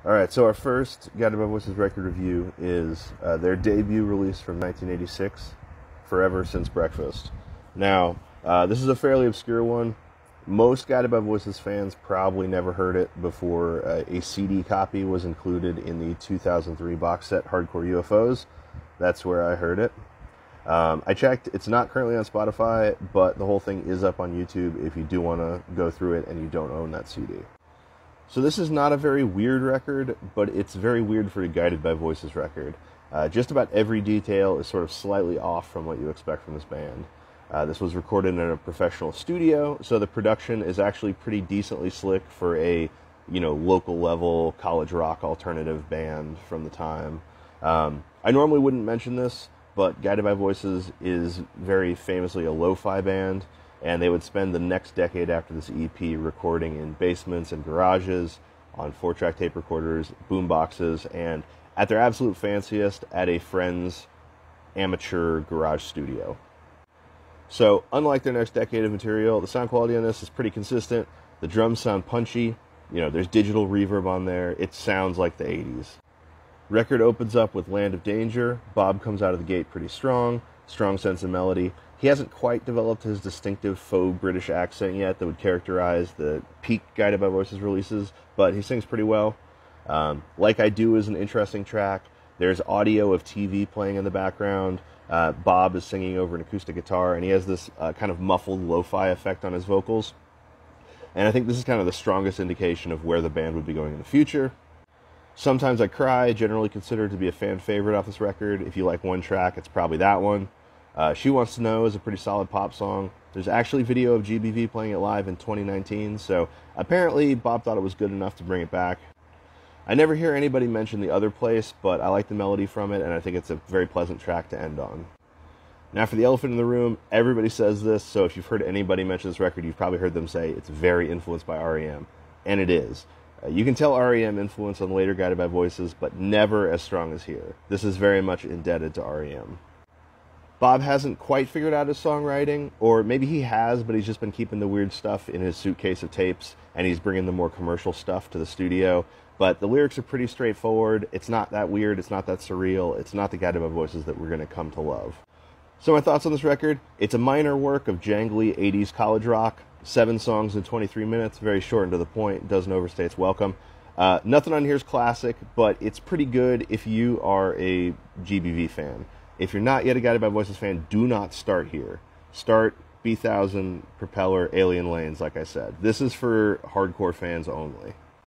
Alright, so our first Guided by Voices record review is their debut release from 1986, Forever Since Breakfast. Now, this is a fairly obscure one. Most Guided by Voices fans probably never heard it before a CD copy was included in the 2003 box set Hardcore UFOs. That's where I heard it. I checked, it's not currently on Spotify, but the whole thing is up on YouTube if you do want to go through it and you don't own that CD. So this is not a very weird record, but it's very weird for a Guided by Voices record. Just about every detail is sort of slightly off from what you expect from this band. This was recorded in a professional studio, so the production is actually pretty decently slick for a, local level college rock alternative band from the time. I normally wouldn't mention this, but Guided by Voices is very famously a lo-fi band, and they would spend the next decade after this EP recording in basements and garages, on 4-track tape recorders, boom boxes, and at their absolute fanciest, at a friend's amateur garage studio. So, unlike their next decade of material, the sound quality on this is pretty consistent. The drums sound punchy. There's digital reverb on there. It sounds like the 80s. Record opens up with Land of Danger. Bob comes out of the gate pretty strong sense of melody. He hasn't quite developed his distinctive faux British accent yet that would characterize the peak Guided by Voices releases, but he sings pretty well. Like I Do is an interesting track. There's audio of TV playing in the background. Bob is singing over an acoustic guitar, and he has this kind of muffled lo-fi effect on his vocals. And I think this is kind of the strongest indication of where the band would be going in the future. Sometimes I Cry, generally considered to be a fan favorite off this record. If you like one track, it's probably that one. She Wants to Know is a pretty solid pop song. There's actually video of GBV playing it live in 2019, so apparently Bob thought it was good enough to bring it back. I never hear anybody mention The Other Place, but I like the melody from it, and I think it's a very pleasant track to end on. Now for the elephant in the room, everybody says this, so if you've heard anybody mention this record, you've probably heard them say it's very influenced by R.E.M., and it is. You can tell R.E.M. influence on later Guided by Voices, but never as strong as here. This is very much indebted to R.E.M. Bob hasn't quite figured out his songwriting, or maybe he has, but he's just been keeping the weird stuff in his suitcase of tapes, and he's bringing the more commercial stuff to the studio. But the lyrics are pretty straightforward. It's not that weird. It's not that surreal. It's not the Guided by Voices that we're going to come to love. So my thoughts on this record: it's a minor work of jangly 80s college rock. 7 songs in 23 minutes, very short and to the point, doesn't overstay its welcome. Nothing on here is classic, but it's pretty good if you are a GBV fan. If you're not yet a Guided by Voices fan, do not start here. Start B1000, Propeller, Alien Lanes, like I said. This is for hardcore fans only.